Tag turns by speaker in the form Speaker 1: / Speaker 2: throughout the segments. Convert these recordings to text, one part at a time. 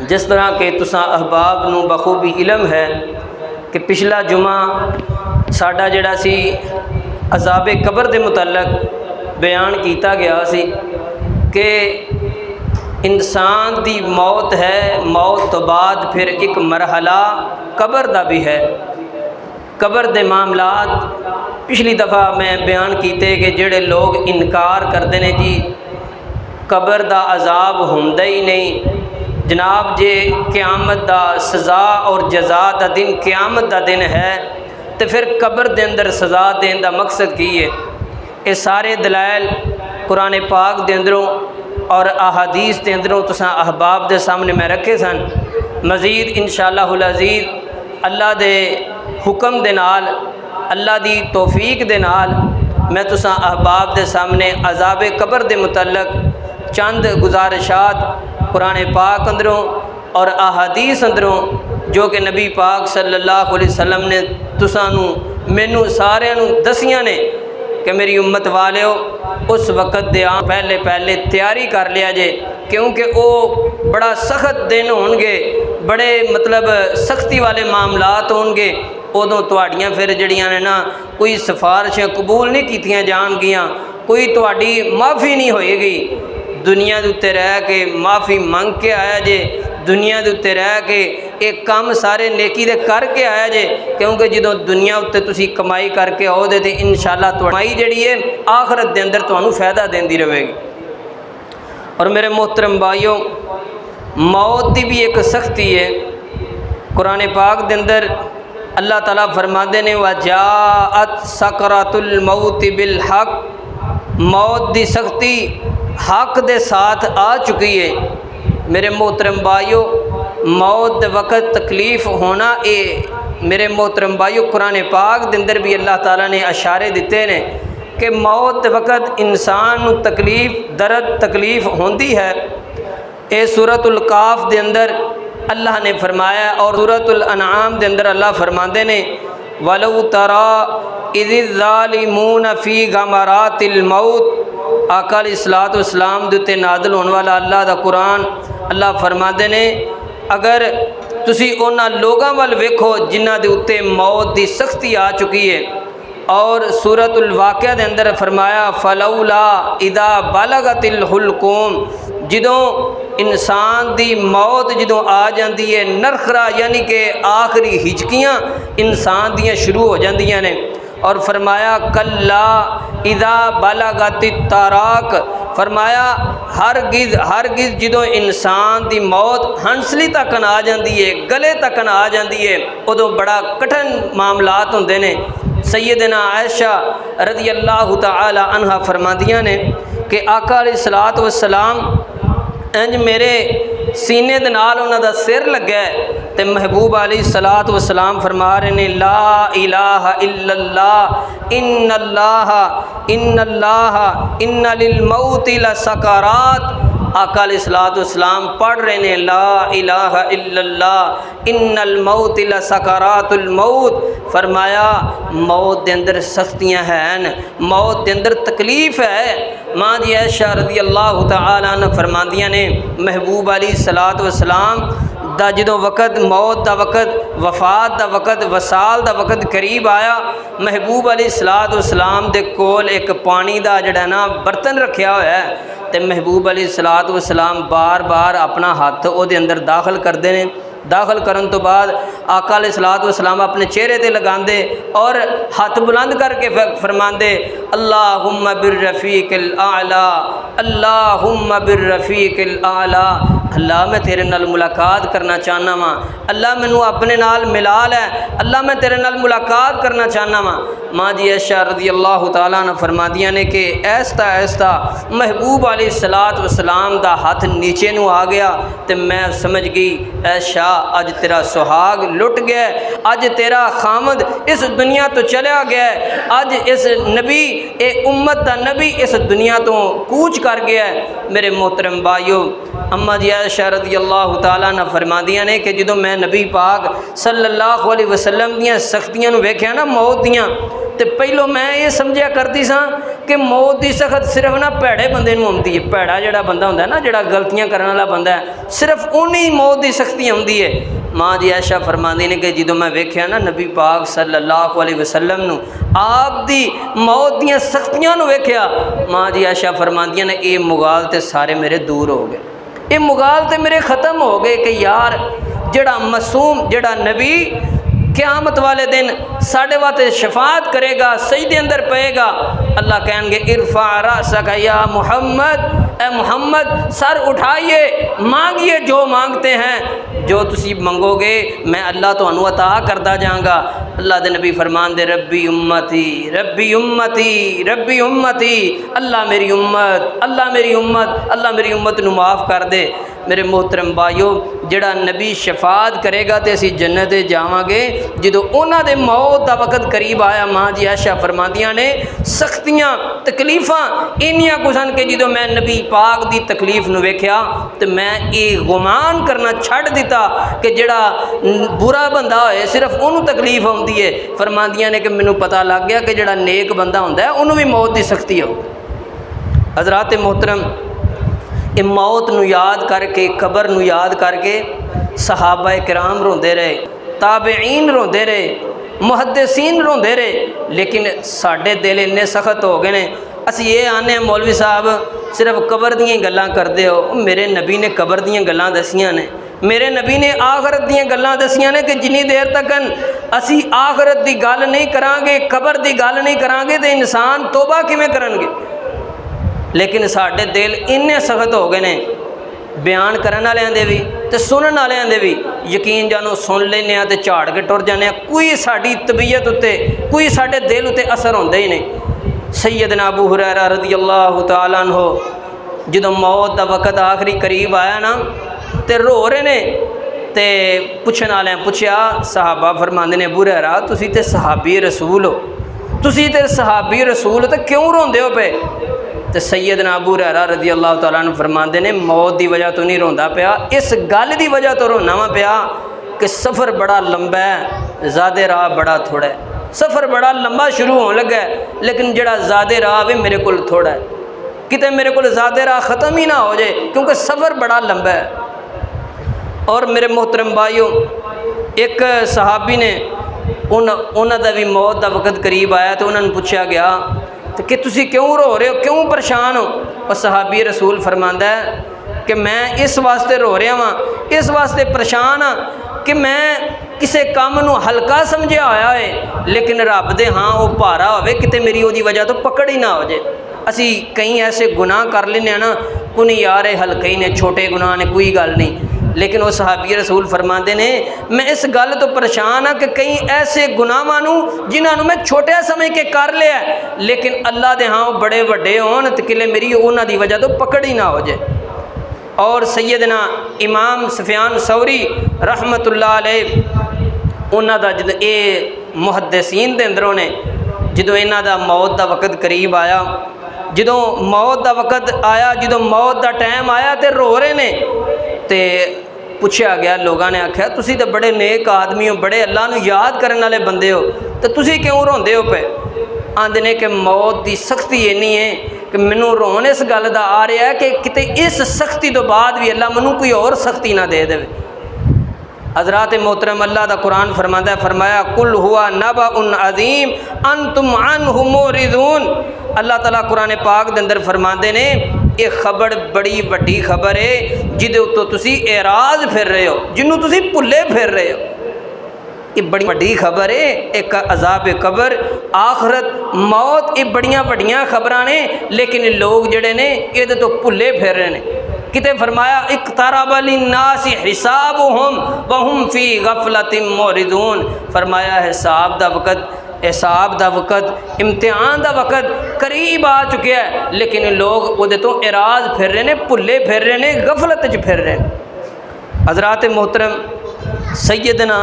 Speaker 1: जिस तरह के तुसां अहबाब नूं बखूबी इलम है कि पिछला जुमा साडा जिहड़ा सी अज़ाबे कबर दे मुतल्लक बयान किया गया सी कि इंसान दी मौत है, मौत तो बाद फिर एक मरहला कबर दा भी है। कबर दे मामलात पिछली दफ़ा मैं बयान किए कि जिहड़े लोग इनकार करते हैं जी कबर दा अजाब हुंदा ही नहीं, जनाब जे क़यामत दा सज़ा और जज़ा दा दिन क़यामत दा दिन है तो फिर कबर दे अंदर सज़ा देने का मकसद की है। ये सारे दलाइल कुरान पाक दे अंदरों और अहादीस के अंदरों तुसां अहबाब के सामने मैं रखे सन। मज़ीद इंशाअल्लाहुल अज़ीज़ अल्लाह दे हुक्म दे नाल, अल्लाह दी तौफीक दे नाल मैं तुसां अहबाब के सामने अज़ाबे कबर दे मुतल्लक चंद गुजारिशात कुरान पाक अंदरों और अहादीस अंदरों जो कि नबी पाक सल्लल्लाहु अलैहि वसल्लम ने तुसानू मैनू सारियां नू दसियां ने कि मेरी उम्मत वालियो उस वक़्त दे पहले पहले तैयारी कर लिया जे, क्योंकि वो बड़ा सख्त दिन होंगे, बड़े मतलब सख्ती वाले मामलात होंगे। उदों तुहाड़ियां फिर जड़ियां ने ना कोई सिफारिशें कबूल नहीं कीतियां जाणगियां, कोई तुहाड़ी माफ़ी नहीं होएगी। दुनिया के उत्ते रह के माफ़ी मंग के आया जे, दुनिया के उत्ते रह के एक काम सारे नेकी दे करके आया जे, क्योंकि जो दुनिया उत्ते तुसी कमाई करके आओ दे इंशाअल्लाह कमाई जिहड़ी है आखरत के अंदर तुहानू फ़ायदा देंदी रहेगी। और मेरे मोहतरम भाइयों, मौत की भी एक सख्ती है। कुरान पाक के अंदर अल्लाह ताला फरमाते ने वजाअत सकरातुल मौत बिल हक, मौत की सख्ती हक दे साथ आ चुकी है। मेरे मोहतरम भाइयों, मौत दे वक़्त तकलीफ़ होना ये मेरे मोहतरम भाइयों कुरान पाक के अंदर भी अल्लाह ताला ने इशारे दिते ने कि मौत दे वक़्त इंसान नू तकलीफ़ दर्द तकलीफ़ होंदी है। ये सूरतुल काफ के अंदर अल्लाह ने फरमाया और सूरतुल अनआम के अंदर अल्लाह फरमाते ने वलौ तरा इज़िज़ ज़ालिमून फ़ी गमरातिल मौत। आका अलैहिस्सलातु वस्सलाम दे उत्ते नाज़िल होने वाला अल्लाह दा कुरान अल्लाह फरमाते ने अगर तुसी उन्हां लोगां वल वेखो जिन्हां दे उत्ते मौत की सख्ती आ चुकी है। और सूरतुल वाक़िया दे अंदर फरमाया फलौला इदा बलगतिल हुलकूम, जदों इंसान की मौत जदों आ जाती है नरखरा यानी कि आखिरी हिचकियाँ इंसान दियाँ शुरू हो जांदियां ने। और फरमाया कल्ला इदा बलगति तराक, फरमाया हरगिज़ जदों इंसान की मौत हंसली तक आ जाती है, गले तक आ जाती है, उदों बड़ा कठिन मामलात होंदे ने। सैयदना आयशा रज़ी अल्लाह तआला अन्हा फरमादियाँ ने कि आका अलैहिस्सलातु वस्सलाम इंज मेरे सीने दे नाल उन्हां दा सिर लग्या ते महबूब अलैहिस्सलातु वस्सलाम फरमा रहे ने ला इलाहा इल्लल्लाह इन्नल्लाह इन्ना लिल मौति लसकरात। आका अलैहिस्सलातु वस्सलाम पढ़ रहे ने ला इलाहा इल्लल्लाह इन्नल मौति लसकरातुल मौत। फरमाया मौत के अंदर सख्तियाँ हैं, मौत के अंदर तकलीफ़ है। माँ जी आयशा रज़ी अल्लाह तआला अन्हा फरमादियाँ ने महबूब अलैहिस्सलातु वस्सलाम दा जदों वक़्त मौत दा वक़्त वफ़ात दा वक़्त वसाल दा वक़्त करीब आया, महबूब अलैहिस्सलातु वस्सलाम दे कोल एक पानी दा जड़ा ना बर्तन रखा होया है ते महबूब अलैहिस्सलातु वस्सलाम बार बार अपना हथ उहदे अंदर दाखिल करते हैं। दाखिल करन तो बाद आका अलैहिस्सलातु वस्सलाम अपने चेहरे ते लगांदे और हथ बुलंद करके फरमांदे अल्लाहुम्मा बिर्रफ़ीक़िल आला, अल्लाहुम्मा बिर्रफ़ीक़िल आला। अल्लाह मैं तेरे नाल मुलाकात करना चाहना वा, अल्लाह मैनू अपने नाल मिला लै, अल्लाह मैं तेरे नाल मुलाकात करना चाहना वा। माँ जी आयशा रज़ी अल्लाह तआला अन्हा फरमादियाँ ने कि ऐसा ऐसा महबूब अलैहिस्सलातु वस्सलाम दा हाथ नीचे नू आ गया तो मैं समझ गई ऐशा अज तेरा सुहाग लुट गया, अज तेरा खामद इस दुनिया तो चला गया, अज इस नबी ए उम्मत दा नबी इस दुनिया तो कूच कर गया। मेरे मोहतरम भाइयों, अम्मा जी आयशा रज़ी अल्लाह तआला अन्हा फरमादियाँ ने कि जदों मैं नबी पाक सल्लल्लाहु अलैहि वसल्लम दियां सख्तियां नूं वेख्या ना मौत दियां, तो पहलों मैं ये समझिया करती सा कि मौत की सख्त सिर्फ ना भैड़े बंदे नूं आउंदी है। भैड़ा जिहड़ा बंदा हुंदा ना, जिहड़ा गलतियां करने वाला बंदा है, सिर्फ उन्हीं मौत की सख्ती आउंदी है। माँ जी आयशा फरमांदी ने कि जो मैं वेख्या ना नबी पाक सल्लल्लाहु अलैहि वसल्लम नूं, आप दी मौत दीयां सख्तियां नूं वेख्या, माँ जी आयशा फरमांदियां ने ये मुगाल ते सारे मेरे दूर हो गए, ये मुगाल ते मेरे ख़त्म हो गए कि यार जिहड़ा मासूम जिहड़ा नबी क़यामत वाले दिन साढ़े वास्ते शफात करेगा, सजदे अंदर पेगा, अल्लाह कहेंगे इरफा रासक या मोहम्मद, ए मोहम्मद सर उठाइए, मांगिए जो मांगते हैं, जो तुसी मंगोगे मैं अल्लाह तुहानू अता करता जाऊँगा। अल्लाह दे नबी फरमान दे रब्बी उम्मती रब्बी उम्मती रब्बी उम्मती, अल्लाह मेरी उम्मत, अल्लाह मेरी उम्मत, अल्लाह मेरी उम्मत नू माफ़ कर दे। मेरे मोहतरम भाइयों, जिहड़ा नबी शफात करेगा तो असी जन्नत जावांगे। जो उन्हां दे मौत का वक्त करीब आया, माँ जी आयशा फरमांदियां ने सख्तियां तकलीफ़ां इन्नियां कुछ सन कि जो मैं नबी पाक की तकलीफ़ नूं वेख्या तो मैं ये गुमान करना छड्ड दिता कि जिहड़ा बुरा बंदा होए सिर्फ उन्होंने तकलीफ़ आउंदी है। फरमांदियां ने कि मैनूं पता लग गया कि जिहड़ा नेक बंदा हुंदा है उन्होंने भी मौत की सख्ती हो। हज़रात मोहतरम, ये मौत नूं याद करके, कबर नूं याद करके सहाबा किराम रोंदे रहे, ताबेईन रोंदे रहे, मुहद्दिसीन रोंदे रहे, लेकिन साडे दिल इन्ने सख्त हो गए ने। असी ये आने मौलवी साहब सिर्फ कबर दियां गल्लां करदे हो, मेरे नबी ने कबर दियां गल्लां दसियां ने, मेरे नबी ने आखरत दियां गल्लां दसियां ने कि जिन्नी देर तक असी आखरत की गल नहीं करांगे, कबर की गल नहीं करांगे तो इंसान तौबा किवें करनगे। लेकिन साढ़े दिल इन्ने सख्त हो गए ने, बयान करने वालियां दे भी ते सुनने वालियां दे भी। यकीन जानो सुन लेने तो झाड़ के टुर जाने, कोई साड़ी तबीयत उत्ते, कोई साढ़े दिल उत्ते असर होंदा ही नहीं। सैयदना अबू हुरैरा रज़ियल्लाहु तआला अन्हु जो मौत का वक़्त आखिरी करीब आया ना तो रो रहे ने, ते पुछण वाले पुछया, सहाबा फरमांदे ने अबू हुरैरा तुसी ते सहाबी रसूल हो, तुसी ते सहाबी रसूल तो क्यों रोंदे हो पे? तो सैयदना अबू हुरैरा रज़ियल्लाहु तआला अन्हु फरमांदे ने मौत की वजह तो नहीं रोंदा पिया, इस गल की वजह तो रोना वा पिया कि सफ़र बड़ा लंबा है, ज़्यादा राह बड़ा थोड़ा है। सफ़र बड़ा लंबा शुरू होने लगा है, लेकिन जड़ा ज़्यादा राह भी मेरे को थोड़ा है, किते मेरे को ज़्यादा राह ख़त्म ही ना हो जाए, क्योंकि सफ़र बड़ा लंबा है। और मेरे मोहतरम भाइयों, एक सहाबी ने उन्होंने का भी मौत का वक़्त करीब आया तो उन्होंने पूछा गया तो कि तुसी क्यों रो रहे हो, क्यों परेशान हो? और सहाबी रसूल फरमांदा है कि मैं इस वास्ते रो रहा वहाँ, इस वास्ते परेशान हाँ कि मैं किसी काम नूं हल्का समझिया होया है, लेकिन रब दे हाँ वो भारा होवे, किते मेरी ओदी वजह तो पकड़ ही ना हो जाए। असी कई ऐसे गुनाह कर लेने ना, कुनी यार हल्के ही ने, छोटे गुनाह ने, कोई गल नहीं, लेकिन वो सहाबी रसूल फरमाते ने मैं इस गल तो परेशान हाँ कि कई ऐसे गुनाहां नूं जिन्होंने मैं छोटा समझ के कर लिया, लेकिन अल्लाह दे हाँ बड़े वड्डे होण ते किले मेरी उन्हां दी वजह तो पकड़ ही ना हो जाए। और सैयदना इमाम सुफियान सौरी रहमतुल्लाह अलैह उन्हां दा जद ये मुहद्दिसीन दे अंदरों ने जो इन्हां दा मौत का वक़्त करीब आया, जो मौत का वक़्त आया, जो मौत का टाइम आया तो रो रहे ने, तो पूछा गया, लोगों ने आख्या तुसी तो बड़े नेक आदमी हो, बड़े अल्लाह नूं याद करने वाले बंदे हो, तो तुसी क्यों रोंदे हो पे? आंदे ने कि मौत की सख्ती इन्नी है कि मैनू रोन इस गल का आ रहा है कि किते इस सख्ती तो बाद भी अल्लाह मैनू कोई और सख्ती ना दे दे। हज़रात मोहतरम, अल्लाह का कुरान फरमाता है, फरमाया कुल हुआ नबअउन अज़ीम अंतुम अन्हु मुरिदून। अल्लाह ताला कुरान पाक के अंदर फरमाते ने ये खबर बड़ी वड्डी खबर है जिहदे उत्तों तुसी एराज फिर रहे हो, जिन्हों तुसी भुले फिर रहे हो। ये बड़ी वड्डी खबर है, एक अजाब कबर, आखरत, मौत, ये बड़ियां वड्डियां खबरां ने, लेकिन लोग जिहड़े ने इहदे तो भुले फिर रहे हैं। किते फरमाया इक़्तरब लिन्नासि हिसाबुहुम वहुम फ़ी गफ़लतिन मुरिदून। फरमाया हिसाब दा वक़्त, हिसाब दा वक़्त, इम्तिहान दा वक़्त करीब आ चुका है, लेकिन लोग उहदे तो एराज फिर रहे हैं, भुले फिर रहे हैं, गफलत च फिर रहे हैं। हज़रात मोहतरम, सैयदना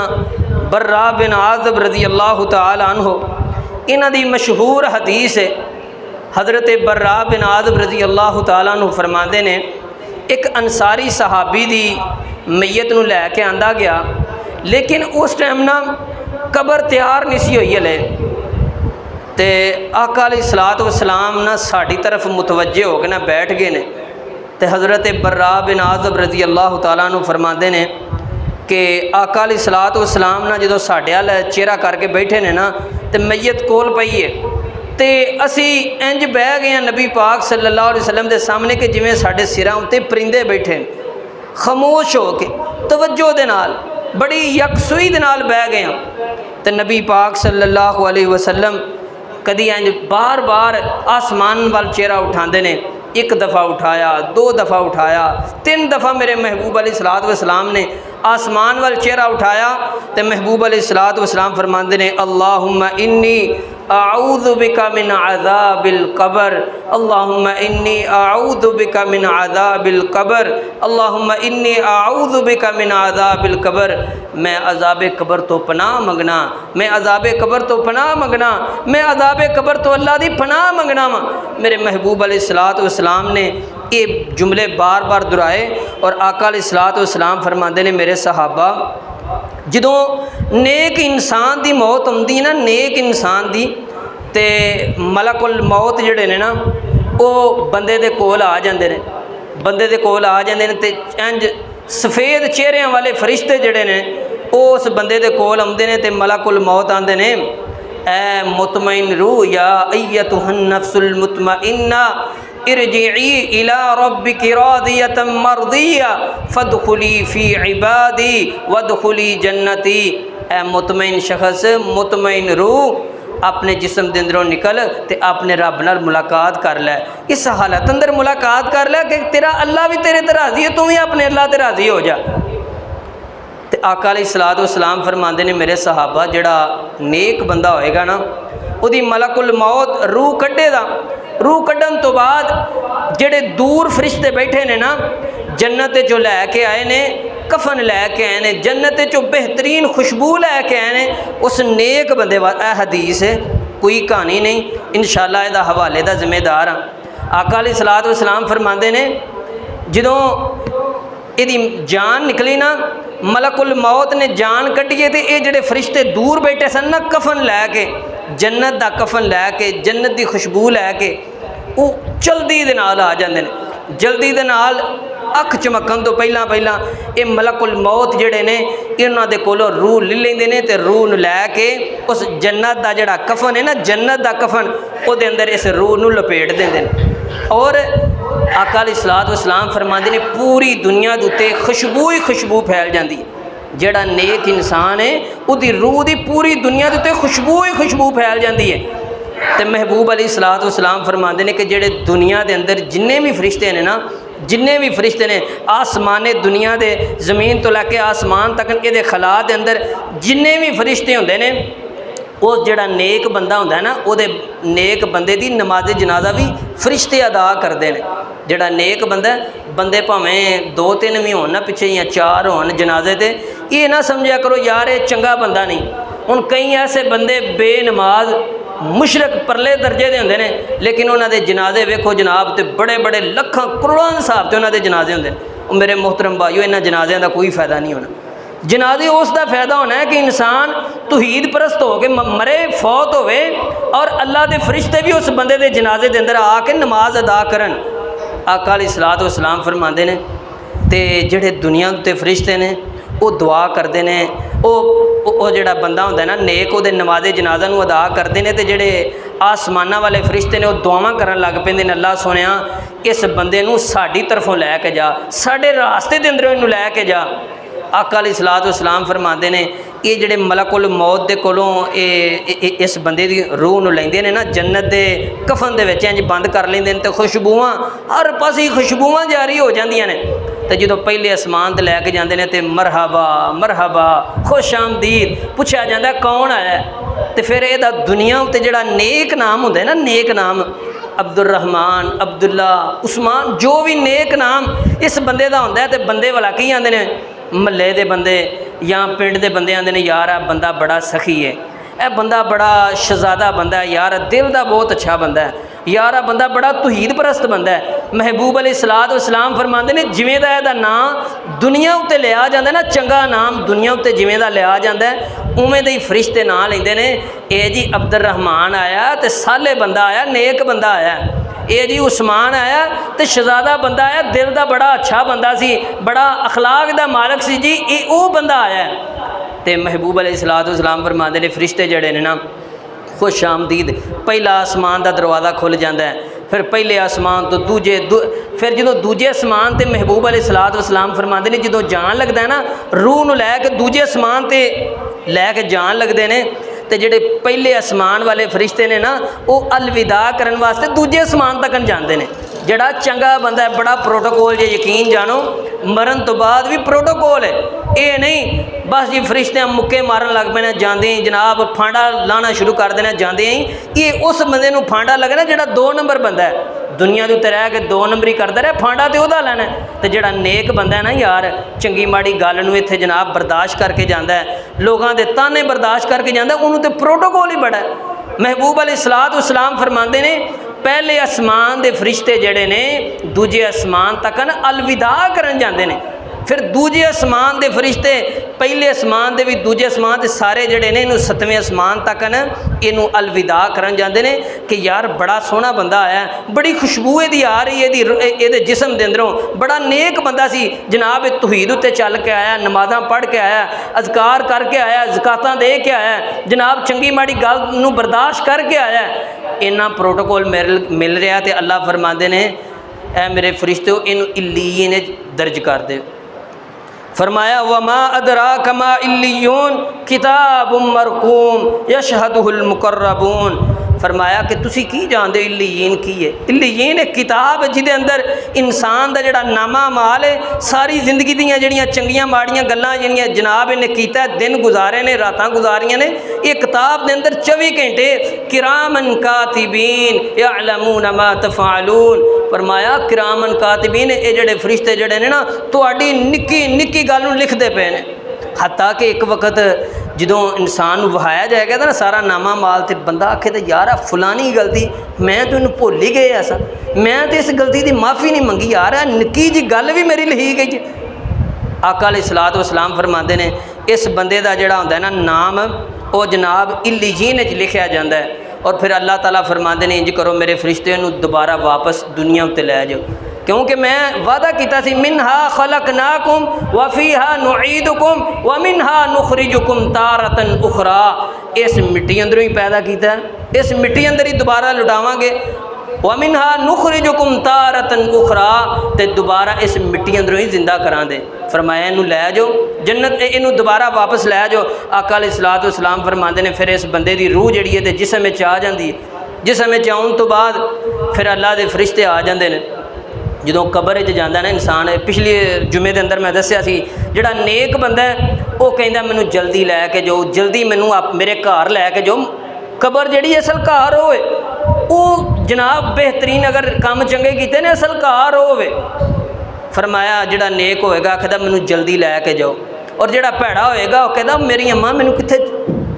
Speaker 1: बर्रा बिन आज़िब रज़ी अल्लाह तआला अन्हु, इन्हां दी मशहूर हदीस है। हज़रत बर्रा बिन आज़िब रज़ी अल्लाह तआला अन्हु फरमाते ने एक अंसारी सहाबी दी मैयत नूं लैके आंदा गया, लेकिन उस टाइम ना कबर तैयार नहीं सी हुई हले, तो आका अलैहिस्सलातु वस्सलाम ना साड़ी तरफ मुतवज्जे हो के ना बैठ गए ने। तो हज़रत बर्रा बिन आज़ब रज़ी अल्लाह तआला अन्हु फरमाते ने कि आका अलैहिस्सलातु वस्सलाम ना जो साढ़े वाल चेहरा करके बैठे ने ना तो मैयत कोल पई है तो असी इंज बह गए हैं नबी पाक सल्लल्लाहु अलैहि वसल्लम के सामने कि जिवें साढ़े सिरां उत्ते परिंदे बैठे खामोश हो के तवज्जो दे नाल बड़ी यकसुई दे नाल बह गए हैं। तो नबी पाक सल्लल्लाहु अलैहि वसल्लम कदी इंज बार बार आसमान वाल चेहरा उठाते ने, एक दफ़ा उठाया, दो दफ़ा उठाया, तीन दफ़ा मेरे महबूब अलैहिस्सलातु वस्सलाम ने आसमान वाल चेहरा उठाया। तो महबूब अलैहिस्सलातु वस्सलाम फरमाते ने अल्लाहुम्मा इन्नी आऊज़ु बिका मिन अज़ाबिल क़ब्र, अल्लाहुम्मा इन्नी आऊज़ु बिका मिन अज़ाबिल क़ब्र, अल्लाहुम्मा इन्नी आऊज़ु बिका मिन अज़ाबिल क़ब्र। मैं अज़ाब कब्र तो पनाह मंगना, मैं अज़ाब कब्र तो पनाह मंगना, मैं अज़ाब कब्र तो अल्लाह दी पनाह मंगना वा। मेरे महबूब अलैहिस्सलातु वस्सलाम ने ये जुमले बार बार दुहराए और आका अलैहिस्सलातु वस्सलाम फरमाते ने मेरे सहाबा जदों नेक इंसान की मौत आती ना, नेक इंसान की, तो मलकुल मौत जड़े ने ना वो बंदे दे कोल आ जाते हैं, बंदे दे कोल आ जाते हैं। तो इंज सफ़ेद चेहरिਆਂ वाले फरिश्ते जड़े ने उस बंदे दे कोल आते हैं तो मलकुल मौत आते हैं ए मुतमइन रूह या अय्यतुहन नफ्सुल मुतमइन्ना इरजिई इला रब्बिकी रादियतम मर्दिया फदखुली फ़ी इबादी वदखुली जन्नती। ए मुतमइन शख्स, मुतमइन रूह अपने जिस्म के अंदरों निकल ते अपने रब नाल मुलाकात कर लै। इस हालत अंदर मुलाकात कर लै कि तेरा अल्लाह भी तेरे ते राज़ी है, तू भी अपने अल्लाह ते राज़ी हो जा। तो आका अलैहिस्सलातु वस्सलाम फरमाते ने मेरे सहाबा जड़ा नेक बंदा होएगा ना उहदी मलकुल मौत रूह कड्ढेगा, रूह कड्ढन तो बाद जेड़े दूर फरिश्ते बैठे ने ना जन्नत चो लैके आए ने, कफन लैके आए ने, जन्नत चो बेहतरीन खुशबू लैके आए ने उस नेक बंदे वास्ते। यह हदीस है, कोई कहानी नहीं, इंशाअल्लाह इहदा हवाले दा जिम्मेदार हाँ। आका अलैहिस्सलातु वस्सलाम फरमाते ने जदों इहदी जान निकली ना, मलकुल मौत ने जान कड्ढी तो ये जेड़े फरिश्ते दूर बैठे सन ना कफन लैके, जन्नत दा कफन लैके, जन्नत दी खुशबू लैके वो जल्दी दे नाल आ जाते हैं। जल्दी दे नाल अख चमकन तो पहला पहला ये मलकुल मौत जड़े ने इन्हों दे कोलों रूह ले लेंदे ने ते रूह नूं लैके उस जन्नत दा जड़ा कफन है ना, जन्नत दा कफन उहदे अंदर इस रूह नूं लपेट देंदे ने। और आका अलैहिस्सलातु वस्सलाम फरमाते ने पूरी दुनिया दे उत्ते खुशबू ही खुशबू फैल जाती है। जड़ा नेक इंसान है उसकी रूह की पूरी दुनिया के उत्ते खुशबू ही खुशबू फैल जाती है। तो महबूब अलैहिस्सलातु वस्सलाम फरमाते हैं कि जेड़े दुनिया के अंदर जिन्ने भी फरिश्ते ने ना, जिन्ने भी फरिश्ते ने आसमाने दुनिया के जमीन तो लैके आसमान तक ये खला के अंदर जिन्ने भी फरिश्ते होंदे ने वो जड़ा नेक बंदा होंदा है ना वो नेक बंदे की नमाज जनाजा भी फरिश्ते अदा करते हैं। जड़ा नेक बंदा बंदे भावें दो तीन भी हो ना पिछे या चार हो जनाजे ते ये ना समझा करो यार ये चंगा बंदा नहीं। हुण कई ऐसे बंदे बेनमाज मुशरक परले दर्जे के होंगे ने लेकिन उन्होंने जनाजे वेखो जनाब तो बड़े बड़े लखां करोड़ों हिसाब से उन्होंने जनाजे होंगे। मेरे मोहतरम भाईओ इन्होंने जनाजियों का कोई फायदा नहीं होना। जनाजे उसका फायदा होना है कि इंसान तौहीद परस्त हो के मरे फौत होवे और अल्लाह के फरिश्ते भी उस बंदे के जनाजे के अंदर आके नमाज अदा करन। आका अलैहिस्सलातु वस्सलाम फरमाते हैं तो जेड़े दुनिया उत्ते फरिश्ते ने वो दुआ करते हैं, वो जड़ा बंदा होंदा ना नेक वो नमाजे जनाजा नूं अदा करते हैं तो जेड़े आसमाना वाले फरिश्ते ने वो दुआवां करन लग पैंदे ने अल्लाह सोनिया इस बंदे नूं साडी तरफों लैके जा, साडे रास्ते दे अंदरों इनूं लैके जा। आका अलैहिस्सलातु वस्सलाम फरमाते हैं ये जेड़े मलकुल मौत दे कोलों इस बंदे की रूह नूं लैंदे ने ना जन्नत दे कफन दे विच इंज बंद कर लैंदे ने तो खुशबूआं हर पासे खुशबूआं जारी हो जांदियां ने। तो जो पहले आसमान ते लैके जाते हैं तो मरहबा मरहबा खुश आमदीद पूछा जाता कौन आया तो फिर यदा दुनिया उत्ते जड़ा नेक नाम होंदा है ना, नेक नाम अब्दुर्रहमान अब्दुल्ला उस्मान जो भी नेक नाम इस बंदे का होंदा है तो बंदे वाला की आते हैं महल्ले के बंदे या पिंड के बंदे आते हैं यार आ बंदा बड़ा सखी है, यह बंदा बड़ा शहजादा बंदा है यार, दिल का बहुत अच्छा बंदा है। यार आ बंदा बड़ा तौहीद परस्त बंदा है। महबूब अलैहिस्सलातु वस्सलाम फरमाते ने जिवें दा इहदा नाम दुनिया उत्ते लिया जाता ना, चंगा नाम दुनिया उत्ते जिवें दा लिया जाता है उवें दे ही फरिश्ते नां लैंदे ने। ए जी अब्दुर रहमान आया तो साले बंदा आया, नेक बंदा आया। ये जी उस्मान आया तो शहजादा बंदा आया, दिल का बड़ा अच्छा बंदा सी, बड़ा अखलाक दा मालक सी जी, ये वो बंदा आया। तो महबूब अलैहिस्सलातु वस्सलाम फरमाते ने फरिश्ते जड़े ने ना खुश आमदीद, पहला आसमान का दरवाज़ा खुल जाता है, फिर पहले आसमान तो दूजे फिर जो दूजे आसमान ते महबूब अलैहिस्सलातु वस्सलाम फरमाते ने जो जान लगता है ना, रूह नूं लैके दूजे आसमान ते लैके जान लगते हैं। तो जेडे पहले आसमान वाले फरिश्ते ने ना वो अलविदा करने वास्ते दूजे आसमान तक जाते हैं। जड़ा चंगा बंदा है, बड़ा प्रोटोकॉल जे यकीन जानो, मरण तो बाद भी प्रोटोकॉल है। ये नहीं बस जी फरिश्ते मुक्के मारन लग पे जाते ही जनाब फांडा लाना शुरू कर देना जाते ही। ये उस बंदे नूं फांडा लगना जिहड़ा 2 नंबर बंदा है, दुनिया के उत्ते रह के 2 नंबरी करता रहे, फांडा तो वह लैना। तो जिहड़ा नेक बंदा है ना यार, चंगी माड़ी गल नूं इत्थे जनाब बर्दाश्त करके जाता है, लोगों के ताने बर्दाश्त करके जाता है, उन्होंने तो प्रोटोकॉल ही बड़ा है। महबूब अलैहिस्सलातु वस्सलाम फरमाते ने पहले आसमान के फरिश्ते जड़े ने दूजे आसमान तक अलविदा करन जाते हैं, फिर दूजे आसमान के फरिश्ते पहले आसमान के भी दूजे आसमान के सारे जड़े ने इनू 7वें आसमान तक इनू अलविदा करन जाते हैं कि यार बड़ा सोहना बंदा आया, बड़ी खुशबू इहदी आ रही है ये जिसम के अंदरों, बड़ा नेक बंदा सी जनाब, तौहीद उत्ते चल के आया, नमाज़ां पढ़ के आया, अज़कार करके आया, ज़कातां दे के आया, जनाब चंगी माड़ी गल नूं बर्दाश्त करके आया। इन्ना प्रोटोकॉल मिल रहा तो अल्लाह फरमाते ने ऐ मेरे फरिश्ते इनू इल्लीयीन दर्ज कर दे। फरमाया वमा अदरा कमा इल्लियून किताबुम मरकूम यशहदुहुल मुकर्रबून। फरमाया कि तुसी की जानते हो इल्लीयीन की है? इल्लीयीन एक किताब जिदे अंदर इंसान का जिहड़ा नामा माल है, सारी जिंदगी दियां जिहड़ियां चंगियां माड़ियां गल्लां जिहड़ियां जनाब इन्हें कीता, दिन गुजारे ने, रातां गुजारियां ने, ये किताब के अंदर 24 घंटे किरामन कातिबीन यअलमून मा तफअलून। फरमाया किरामन कातिबीन ये जिहड़े फरिश्ते जिहड़े ने ना तुहाडी निक्की निक्की गल नूं लिखदे पे ने। हत्ता कि एक वक्त जो इंसान वहाया जाएगा ना सारा नामा माल, तो बंदा आखे तो यार आ फलानी गलती मैं तो इन्हूं भुल ही गए, ऐसा मैं तो इस गलती की माफ़ी नहीं मंगी, यार आ निक्की जी गल भी मेरी लिखी गई है। आका अलैहिस्सलातु वस्सलाम फरमाते ने इस बंदे का जिहड़ा हुंदा है ना नाम वो जनाब इल्लीयीन च लिखा जाता है। और फिर अल्लाह ताला फरमाते ने इंज करो मेरे फरिश्ते नूं दोबारा वापस दुनिया उत्ते लै जाओ, क्योंकि मैं वादा किया सी मिनहा खलकनाकुम व फीहा नुईदुकुम व मिनहा नुखरिजुकुम तारतन उखरा। इस मिट्टी अंदरों ही पैदा किया, इस मिट्टी अंदर ही दोबारा लुटावांगे। व मिनहा नुखरिजुकुम तारतन उखरा, ते दोबारा इस मिट्टी अंदरों ही जिंदा करा दे। फरमाया इनू लै जाओ जन्नत, इनू दोबारा वापस लै जाओ। आका अलैहिस्सलातु वस्सलाम फरमाते ने फिर इस बंदे की रूह जिहड़ी है जिसम विच आ जाती है, जिसम विच आउण तो बाद फिर अल्लाह के फरिश्ते आ जाते हैं। जो कबर जाता ना इंसान, पिछले जुमे के अंदर मैं दसिया सी जिहड़ा नेक बंदा है वो कहता मैनू जल्दी लैके जाओ, जल्दी मैनू मेरे घर लैके जाओ। कबर जिहड़ी असल घर होवे वो जनाब बेहतरीन अगर काम चंगे कीते ने असल घर होवे। फरमाया जिहड़ा नेक होएगा आखदा मैनू जल्दी लैके जाओ, और जिहड़ा भैड़ा होएगा वह कहदा मेरी अम्मा मैनू कित्थे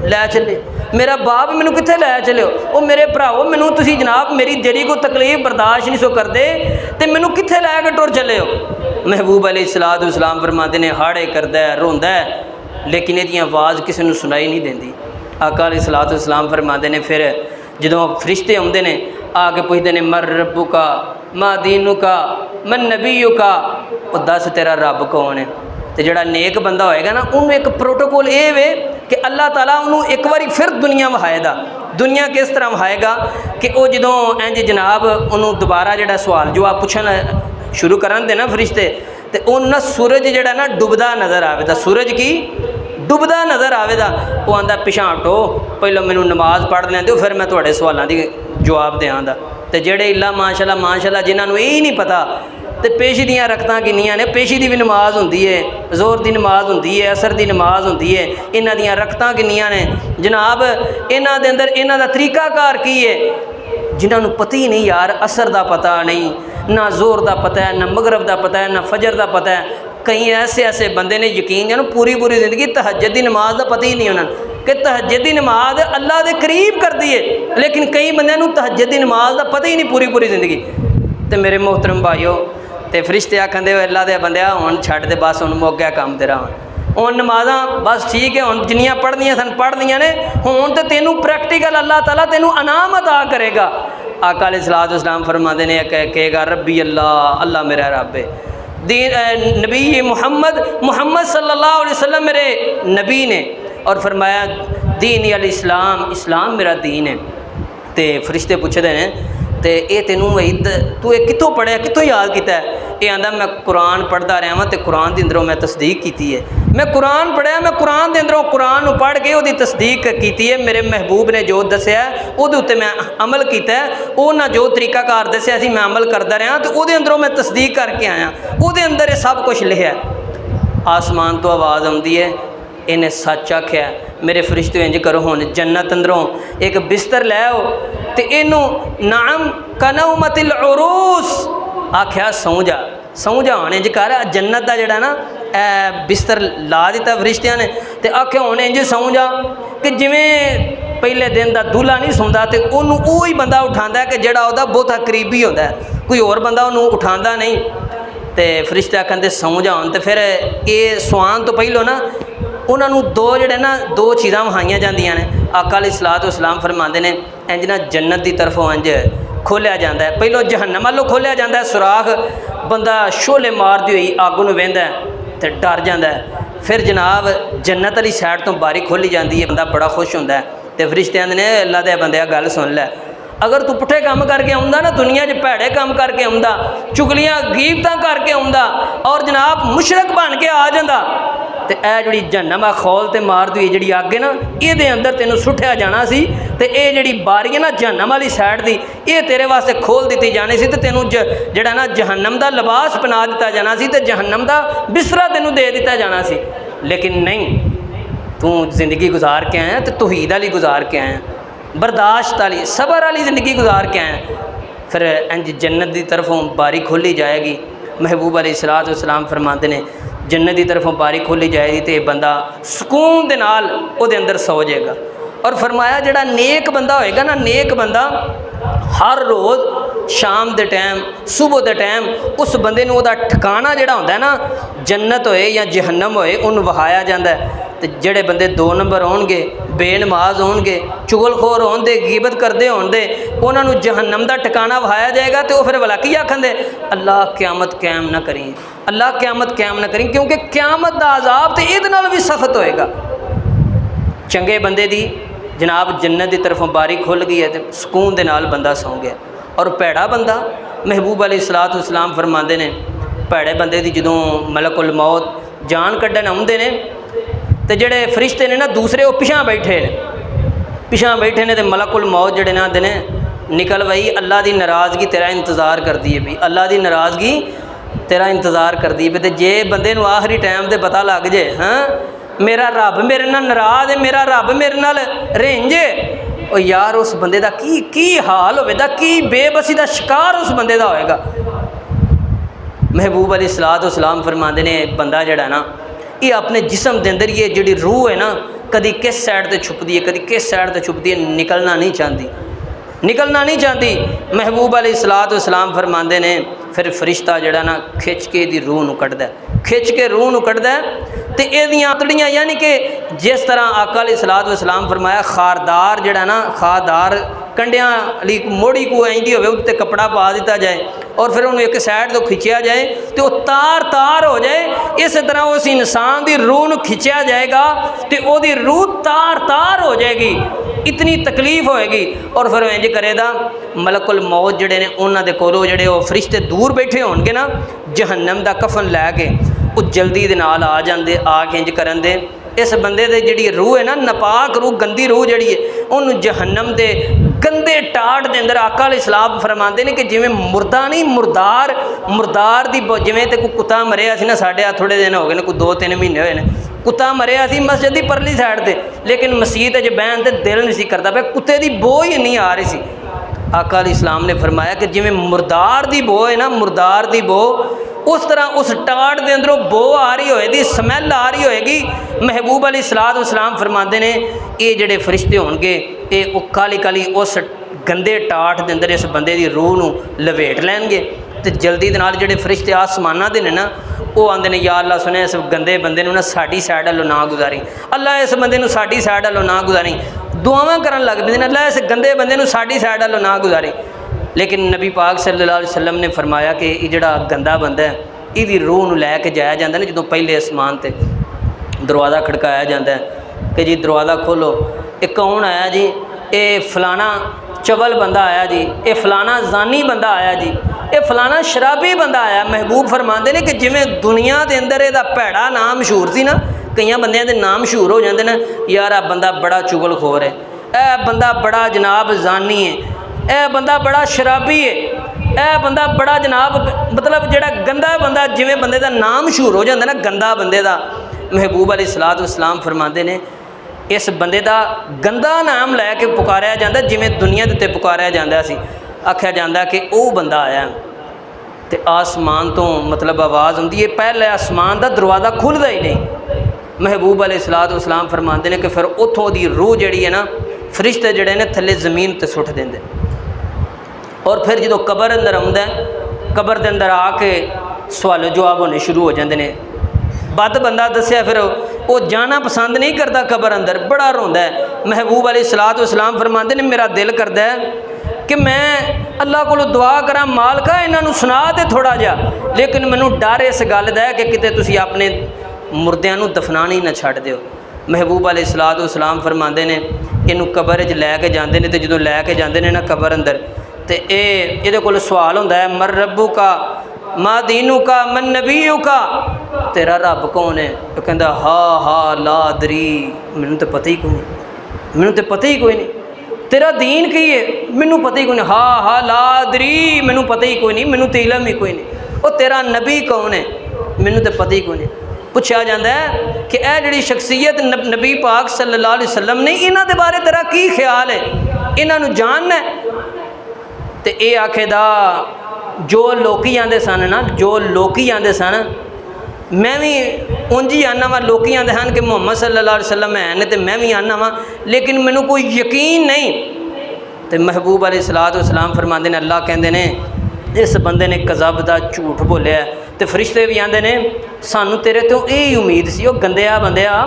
Speaker 1: लै चले, मेरा बाप मैनू कित्थे लै चलियो, वो मेरे भराओ मैनू तुसी जनाब मेरी जरी को तकलीफ बर्दाश्त नहीं सो करते तो मैनू कित्थे लैके टुर चले हो। महबूब अलैहिस्सलातु वस्सलाम फरमाते ने हाड़े करदा है, रोंदा है, लेकिन इहदी आवाज़ किसी नूं सुनाई नहीं देंदी। आका अलैहिस्सलातु वस्सलाम फरमाते ने फिर जो फरिश्ते आउंदे ने आके पुछदे ने मर रब्बुका मा दीनुका मन नबीयुका, वो दस तेरा रब कौन है। तो जिहड़ा नेक बंदा होएगा ना उन्होंने एक प्रोटोकॉल ये वे कि अल्लाह ताला उन्होंने एक बारी फिर दुनिया वहाएगा। दुनिया किस तरह वहाएगा कि वो जो इंज जनाब उन्होंने दोबारा जो सवाल जवाब पूछना शुरू करन दे ना फरिश्ते, तो उन्होंने सूरज जोड़ा ना डुबदा नज़र आवेगा, सूरज की डुबदा नज़र आवेगा। वो आंदा पिछां हटो, पहले मैनू नमाज पढ़ लें दो फिर मैं तुहाडे सवालों की जवाब देंदा। तो जेड़े इला माशाल्लाह जिन्होंने यही नहीं पता तो पेशी दियाँ रकतां किन्नियां ने, पेशी की भी नमाज होंदी है, जोर की नमाज होंदी है, असर की नमाज होंदी है, इन्हां दियां रकतां किन्नियां ने जनाब, इन्हां दे अंदर इन्हां दा तरीकाकार की है जिन्होंने पता ही नहीं यार, असर का पता नहीं, ना जोर का पता है, ना मगरब का पता है, ना फजर का पता है। कई ऐसे ऐसे बंदे ने यकीन जिन्होंने पूरी पूरी ज़िंदगी तहज्जुद की नमाज का पता ही नहीं उन्होंने कि तहज्जुद की नमाज अल्लाह के करीब करती है, लेकिन कई बंदों तहज्जुद की नमाज का पता ही नहीं पूरी पूरी ज़िंदगी। तो मेरे मोहतरम भाईओ, तो फरिश्ते आखन दे अल्लाह दे बंदे हुण छड्ड दे, बस हुण मुक गया काम तेरा, हुण नमाज़ां बस ठीक है, हुण जिन्नियां पढ़नियां सन पढ़ लियां ने, हुण तो तेनू प्रैक्टिकल अल्लाह ताला तेनू इनाम अता करेगा। आका अलैहिस्सलातु वस्सलाम फरमाते ने कहेगा रब्बी अल्लाह, अल्लाह मेरा रब है। दीन नबी मोहम्मद सल्लल्लाहु अलैहि वसल्लम मेरे नबी ने, और फरमाया दीन अल इस्लाम, इस्लाम मेरा दीन है। तो फरिश्ते पूछते हैं तो ये तेनू तू ये कितों पढ़िया, कितों याद किया है? ये आंदा मैं कुरान पढ़ता रहा वां, तो कुरान के अंदरों मैं तस्दीक की है। मैं कुरान पढ़िया, मैं कुरान के अंदरों कुरान पढ़ के उसकी तस्दीक की है। मेरे महबूब ने जो दसिया वो मैं अमल किया, उन्हें जो तरीकाकार दसिया सी मैं अमल करता रहा, तो वो अंदरों मैं तस्दीक करके आया, वो अंदर ये सब कुछ लिखा। आसमान तो आवाज़ आती है, इन्हें सच आख्या। मेरे फरिश्ते इंज करो, हुण जन्नत अंदरों एक बिस्तर लै आओ, तो इनू नाम कनौमतिल उरूस आख्या सौ जा, सौ जा हुण इंज कर। जन्नत का जिहड़ा ना बिस्तर ला दिता फरिश्तियां ने, तो आख्या हुण इंज सौ जा कि जिवें पहले दिन का दूल्हा नहीं सौंदा, तो उन्होंने वही बंदा उठांदा है कि जिहड़ा उहदा बहुता करीबी होंदा है, कोई होर बंदा उन्होंने उठांदा नहीं। तो फरिश्ते आखन सौ जा हुण, तो फिर ये सुआन तो पहलों ना उन्होंने दो जोड़े ना दो चीज़ां वहाइयां जांदियां ने। आका अलैहिस्सलातु वस्सलाम फरमाते ने इंज ना जन्नत की तरफों इंज खोलिया जाता है, पहलों जहन्नम वालों खोलिया जाता है सुराख, बंदा शोले मारती हुई अग नूं वेंदा है तो डर जाता है। फिर जनाब जन्नत वाली साइड तो बारी खोली जाती है, बंदा बड़ा खुश होंदा है। तो फरिश्ते आंदे ने अल्लाह दे बंदे गल सुन लै, अगर तू पुठे काम करके आउंदा ना, दुनिया 'च भैड़े काम करके आउंदा, चुगलियां गीबतां करके आउंदा और जनाब मुशरक बन के आ जांदा, तो यह जी जहन्नम खोल तो मार दी जी अग है ना, ये अंदर तेनों सुट्या जाना सी, तो ये जी बारी है ना जहन्नम वाली साइड की, ये तेरे वास्ते खोल दी जानी सी, तो तेनों जड़ा ना जहन्नम का लिबास पहना दिता जाना सी, तो जहन्नम का बिस्तरा तेनों दे दिता जाना सी। लेकिन नहीं, तू जिंदगी गुजार के आया तो तौहीद वाली गुजार के आया, बर्दाश्त वाली सबर वाली ज़िंदगी गुजार के आए। फिर इंज जन्नत की तरफों बारी खोली जाएगी। महबूब अलैहिस्सलातु वस्सलाम फरमाते ने जन्नत की तरफों बारी खोली जाएगी तो बंदा सुकून दे नाल उहदे अंदर सो जाएगा। और फरमाया जिहड़ा नेक बंदा होएगा ना, नेक बंदा हर रोज़ शाम के टाइम सुबह के टाइम उस बंदे नूं उहदा ठिकाना जिहड़ा हुंदा है ना, जन्नत होए या जहन्नम होए, उन्होंने वहाया जाता है। तो जेड़े बंदे 2 नंबर होणगे, बेनमाज होणगे, चुगलखोर होंदे, गीबत करते होंदे, उन्होंने जहन्नम का ठिकाना वहाया जाएगा। तो वह फिर भला की आखंदे अल्लाह क़यामत कायम ना करी, अल्लाह क़यामत कायम ना करी, क्योंकि क़यामत का अजाब तो इहदे नाल भी सख्त होएगा। चंगे बंदे दी जनाब जन्नत की तरफों बारी खुल गई है तो सुकून के नाल बंदा सौ गया। और भैड़ा बंदा महबूब अलैहिस्सलातु वस्सलाम फरमाते ने भैड़े बंदे की जदों मलकुल मौत जान कड्ढन आउंदे ने, तो जेड़े फरिश्ते ने ना दूसरे वो पिछां बैठे ने, तो मलकुल मौत जड़े ना आते ने निकल भाई, अल्लाह की नाराज़गी तेरा इंतज़ार करती है भी, अल्लाह की नाराज़गी तेरा इंतज़ार करती है। तो जे बंदे नूं आखिरी टाइम ते पता लग जाए हाँ मेरा रब मेरे नाल नाराज़ है, मेरा रब मेरे नाल रिंझ है, और यार उस बंदे का की हाल होवेगा, की बेबसी का शिकार उस बंदे का होएगा। महबूब अलैहिस्सलातु वस्सलाम फरमाते ने बंदा जड़ा ना ये अपने जिस्म के अंदर ये जी रूह है ना, कभी किस साइड पर छुपती है, कभी किस साइड पर छुपती है, निकलना नहीं चाहती। महबूब अलैहिस्सलातु वस्सलाम फरमाते ने फिर फरिश्ता जड़ा ना खिंच के दी रूह नूं कढ़दा तो ये अतड़ियाँ यानी कि जिस तरह आका अलैहिस्सलातु वस्सलाम फरमाया खारदार जड़ा ना, खारदार कंडियां वाली मोड़ी को आईंदी होवे उत्ते कपड़ा पा दिता जाए और फिर उन्हें एक साइड तो खिंचिया जाए तो तार हो जाए, इस तरह उस इंसान की रूह नूं खिंचिया जाएगा तो वही रूह तार हो जाएगी, इतनी तकलीफ होएगी। और फिर इंज करेगा मलकुल मौत जड़े ने उन्होंने कोलों जड़े वो फरिश्ते दूर बैठे होणगे ना, जहन्नम का कफन लैके वो जल्दी दे नाल आ जाते, आके इंज करन दे इस बंदे दे जिहड़ी रूह है ना, नपाक रूह गंदी रूह जिहड़ी है उन्होंने जहन्नम दे गंदे टाट के अंदर आका अलैहिस्सलाम फरमाते हैं कि जिवें मुर्दा नहीं मुरदार दी जिवें तो कोई कुत्ता मरिया सी ना, साढ़े थोड़े दिन हो गए कोई 2-3 महीने हुए ने, कुत्ता मरिया सी मस्जिद की परली साइड पर, लेकिन मसीत च बहन तो दिल नहीं सी करता पे, कुत्ते की बो ही नहीं आ रही सी। आका अलैहिस्सलाम ने फरमाया कि जिवें मुरदार दी बो है ना, मुरदार दी बो उस तरह उस टाट के अंदरों बो आ रही होएगी, समैल आ रही होएगी। महबूब अलैहिस्सलाम फरमाते ने ये जोड़े फरिश्ते होणगे ये काली काली उस गंदे टाट के अंदर इस बंदे की रूह नूं लवेट लैणगे। तो जल्दी दे नाल जिहड़े फरिश्ते आसमानां दे ने ना वो आंदे ने या अल्लाह सुने इस गंदे बंदे नूं ना साडी साइड वालों ना गुजारी, अल्लाह इस बंदे नूं साडी साइड वालों ना गुजारी। दुआवां करन लग पैंदे ने अल्लाह इस गंदे बंदे नूं साडी साइड वालों ना गुजारी। लेकिन नबी पाक सल्लल्लाहु अलैहि वसल्लम ने फरमाया कि ये जिहड़ा गंदा बंदा है इहदी रूह नूं लैके जाया जांदा ना जदों पहले आसमान ते दरवाज़ा खड़काया जाता है कि जी दरवाज़ा खोलो, ये कौन आया जी, ये फलाना चवल बंदा आया जी, ये फलाना जानी बंदा आया जी, ये फलाना शराबी बंदा आया। महबूब फरमाते हैं कि जिमें दुनिया के अंदर यदा भैड़ा नाम मशहूर सी ना, कई बंदियां दे नाम मशहूर हो जाते हैं, यार आ बंदा बड़ा चुगलखोर है, यह बंदा बड़ा जनाब जानी है, यह बंदा बड़ा शराबी है, यह बंदा बड़ा जनाब मतलब जिहड़ा गंदा बंदा, जिमें बंदे का नाम मशहूर हो जाता ना गंदा बंदे का। महबूब अलैहिस्सलाम फरमाते हैं इस बंदे का गंदा नाम लैके पुकारिया जाता जिमें दुनिया के उत्ते पुकारिया जाता सी। आख्या जाता कि वह बंदा आया तो आसमान तो मतलब आवाज़ आती है, पहले आसमान का दरवाज़ा खुलता ही नहीं। महबूब अलैहिस्सलाम फरमाते हैं कि फिर उतों की रूह जी है ना फरिश्ते जड़े ने थले जमीन ते सुट देंगे। और फिर जो कबर अंदर आउंदा है, कबर के अंदर आके सवाल जवाब होने शुरू हो जाते हैं। बद बंदा दसिया फिर वो जाना पसंद नहीं करता, कबर अंदर बड़ा रोंदा है। महबूब अलैहिस्सलाम फरमाते हैं मेरा दिल करता है कि मैं अल्लाह को दुआ करा, मालका इन्हों सुना दे थोड़ा जा, लेकिन मैनू डर इस गल का है कि किते तुसी अपने मुर्दियां नूं दफनाना ही ना छड्ड दिओ। महबूब अलैहिस्सलाम फरमाते हैं इनू कबर च लैके जाते हैं, तो जो लैके जाते हैं ना कबर अंदर तो ये कोल सवाल होंदा है मर रब्बू का मा दीनू का मन नबीयू का, तेरा रब कौन है? तो कहता हा ला दरी, मैनू तो पता ही कोई नहीं, मैनू तो पता ही कोई नहीं। तेरा दीन की है? मैनू पता ही कोई नहीं। हा ला दरी, मैनू पता ही कोई नहीं, मैनू तो इलम ही कोई नहीं। और तेरा नबी कौन है? मैनू तो पता ही कोई नहीं। पूछा जाता है कि यह जी शख्सियत नबी पाक सल्लल्लाहु अलैहि वसल्लम ने इन्हां दे बारे तेरा की ख्याल है, इन्हों जानना है? तो ये आखेदा जो लोकी आते सन ना, जो लोकी आते सन, मैं भी उंज ही आना वा, लोकी आते हैं कि मुहम्मद सल्लल्लाहु अलैहि वसल्लम है तो मैं भी आना वा, लेकिन मैनू कोई यकीन नहीं। तो महबूब अलैहिस्सलाम फरमाते हैं अल्लाह कहते हैं इस बंदे ने कज़ब दा झूठ बोलिया। तो फरिश्ते भी आते हैं सानू तेरे तो यही उम्मीद सी, वो गंदिया बंदिया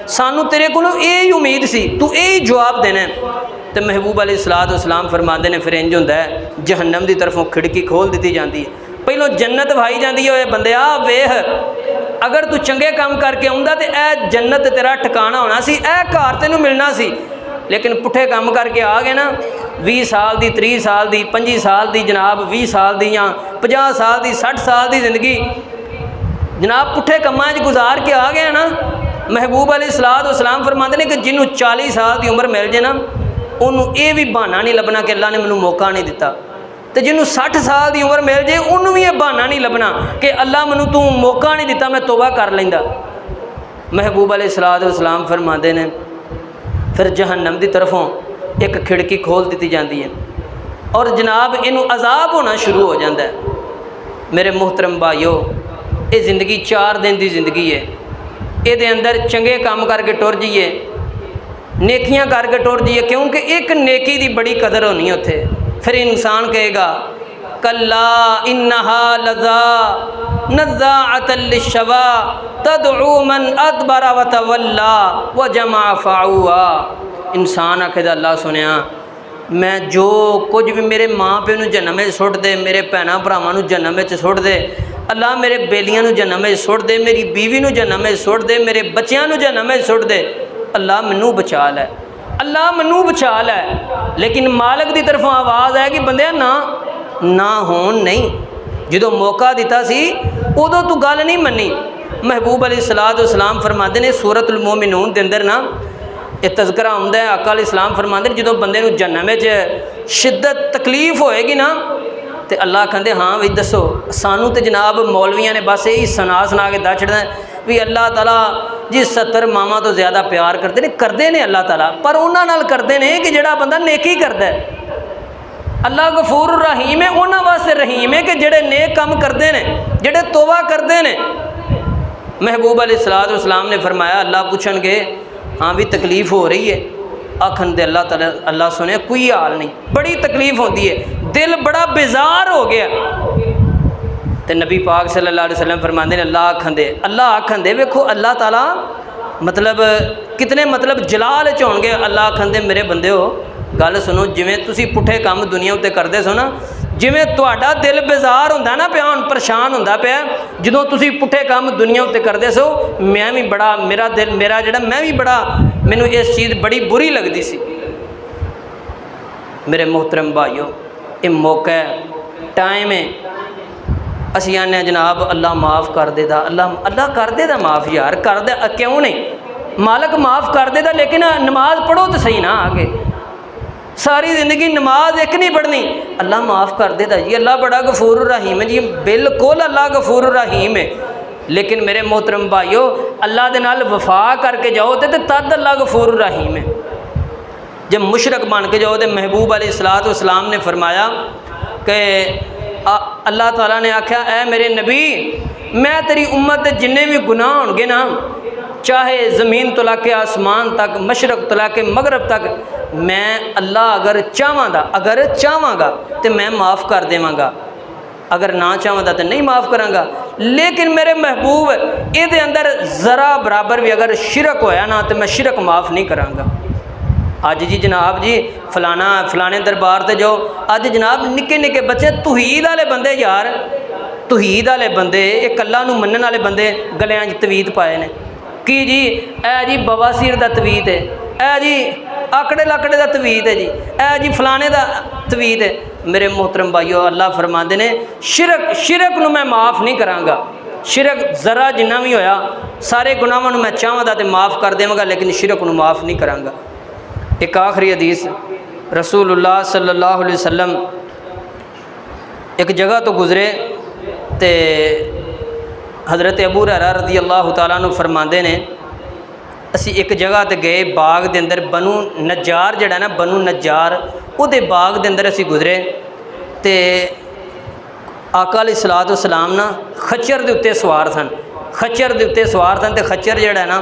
Speaker 1: सानू तेरे को यही उम्मीद सी, तू यही जवाब देना। तो महबूब अलैहिस्सलाम फरमाते हैं फिर इंज होंदा है जहन्नम की तरफों खिड़की खोल दी जाती है, पहलों जन्नत वाई जाती है, बंदिया वेख अगर तू चंगे काम करके आउंदा तो यह जन्नत तेरा ठिकाना होना सी, यह घर तेनू मिलना सी। लेकिन पुठे काम करके आ गए ना, 20 साल की 30 साल की 25 साल की जनाब 20 साल की या 50 साल की 60 साल की जिंदगी जनाब पुठे कामां गुजार के आ गए ना। महबूब अलैहिस्सलाम फरमाते हैं कि जिन्हों 40 साल की उम्र मिल जाए ना, उन्होंने ये भी बहाना नहीं लभना कि अल्लाह ने मैनू मौका नहीं दिता। तो जिन्हों 60 साल की उम्र मिल जाए उन्होंने भी ये बहाना नहीं लभना कि अल्लाह मैनू तू मौका नहीं दिता, मैं तौबा कर लेंदा। महबूब अलैहिस्सलाम फरमाते हैं फिर जहन्नम की तरफों एक खिड़की खोल दी जाती है और जनाब इनू अजाब होना शुरू हो जाता है। मेरे मोहतरम भाइयों, ये ज़िंदगी 4 दिन की ज़िंदगी है, ये अंदर चंगे काम करके टुर जाइए, नेकियां करके टुर जाइए, क्योंकि एक नेकी की बड़ी कदर होनी है उत्थे। फिर इंसान कहेगा कल्ला इन्नहा लज़ा नज़्ज़ाअतन लिश्शवा तदउ मन अदबरा व तवल्ला व जमा फ़अवा। इंसान आखेदा अल्लाह सुनिया मैं जो कुछ भी मेरे माँ प्यो नूं जहन्नम में सुट दे, मेरे भैणों भरावां नूं जहन्नम में सुट दे, अल्लाह मेरे बेलियां नूं जहन्नम में सुट दे, मेरी बीवी नूं जहन्नम में सुट दे, मेरे बच्चियां नूं जहन्नम में सुट दे, अल्लाह मैनू बचा लै, अल्लाह मैनू बचा लै। लेकिन मालक की तरफों आवाज़ है कि बंदे ना होन नहीं, जो मौका दिता सी उदों तू गल नहीं मनी। महबूब अलैहिस्सलाम फरमाते हैं सूरतुल मोमिनून के अंदर ना ये तज़किरा आउंदा है, आका अलैहिस्सलाम फरमाते हैं जो बंदे नूं जहन्नम में शिद्दत तकलीफ होएगी ना तो अल्लाह कहते हाँ भी दसो, सानू तो जनाब मौलवियां ने बस यही सुना के दस छड़ना भी अल्लाह ताला जी 70 मावां तो ज़्यादा प्यार करते हैं अल्लाह ताला, पर उन्हां नाल करते हैं कि जिहड़ा बंदा नेकी करता है। अल्लाह गफूर रहीम है, उन्हां वास्ते रहीम है कि जिहड़े नेक काम करते हैं। ਜਿਹੜੇ तौबा करते हैं। महबूब अलैहिस्सलाम ने फरमाया अल्लाह पूछणगे हाँ भी तकलीफ़ हो रही है, आखन दे अल्लाह ताला अल्लाह सुने कोई हाल नहीं, बड़ी तकलीफ़ होती है, दिल बड़ा बेजार हो गया। तो नबी पाक सल्लल्लाहु अलैहि वसल्लम फरमाते हैं अल्लाह आखन दे वेखो अल्लाह ताला मतलब कितने मतलब जलाल च होणगे। अल्लाह आखन दे मेरे बंदे हो गल सुनो, जिवें तुसी पुठे काम दुनिया उत्ते करदे सो ना, जिवें तुहाडा दिल बेजार हुंदा ना पिया, हुण परेशान हुंदा पिया जदों तुसी पुठे काम दुनिया उत्ते करदे सो, मैं भी बड़ा मेरा दिल मेरा जिहड़ा मैं भी बड़ा मैनूं इस चीज़ बड़ी बुरी लगदी सी। मेरे मोहतरम भाईओ ये मौका है, टाइम है, असीं आने जनाब अल्लाह माफ़ कर देदा, अल्लाह कर देदा माफ़, यार कर दे क्यों नहीं, मालक माफ़ कर देदा, लेकिन नमाज पढ़ो तो सही ना आगे, सारी ज़िंदगी नमाज एक नहीं पढ़नी, अल्लाह माफ़ कर देदा जी, अल्लाह बड़ा गफूर रहीम है जी, बिल्कुल अल्लाह गफूर रहीम है। लेकिन मेरे मोहतरम भाईओ अल्लाह दे नाल वफा करके जाओ तो तद अल्लाह गफूर रहीम है। जब मुशरक बन के जाओ तो महबूब अलैहिस्सलाम ने फरमाया कि अल्लाह ताला ने आख्या ऐ मेरे नबी मैं तेरी उम्मत के जिन्ने भी गुनाह होंगे ना, चाहे ज़मीन तो लाके आसमान तक, मशरक तो लाके मगरब तक, मैं अल्लाह अगर चाहवांगा तो मैं माफ़ कर देवांगा, अगर ना चाहवांगा तो नहीं माफ़ करांगा। लेकिन मेरे महबूब ये अंदर ज़रा बराबर भी अगर शिरक होया ना तो मैं शिरक माफ़ नहीं करांगा। अज जी जनाब जी फलाने दरबार ते जाओ, अज जनाब निक्के निक्के बच्चे तौहीद वाले बंदे, यार तौहीद वाले बंदे, एक अल्लाह नूं मनण वाले बंदे गलियां च तवीत पाए ने कि जी ए जी बवासीर दा तवीत है, ए जी आकड़े लाकड़े दा तवीत है जी, ए जी फलाने दा तवीत है। मेरे मोहतरम भाईओ अल्लाह फरमाते ने शिरक नूं मैं माफ़ नहीं करांगा, शिरक ज़रा जिन्ना भी होया सारे गुनाहां नूं मैं चाहवां तो माफ़ कर देवांगा, लेकिन शिरक नूं माफ़ नहीं करांगा। एक आखिरी हदीस रसूलुल्लाह सल्लल्लाहु अलैहि वसल्लम एक जगह तो गुजरे तो हज़रत अबू हुरैरा रज़ी अल्लाह तआला अन्हु फरमाते ने असी एक जगह ते गए, बाग दे अंदर बनु नज्जार जिहड़ा ना बनु नज्जार उहदे बाग दे अंदर असी गुजरे तो आका अलैहिस्सलातु वस्सलाम ना खच्चर दे उत्ते सवार सन, खच्चर दे उत्ते सवार सन ते खच्चर जिहड़ा ना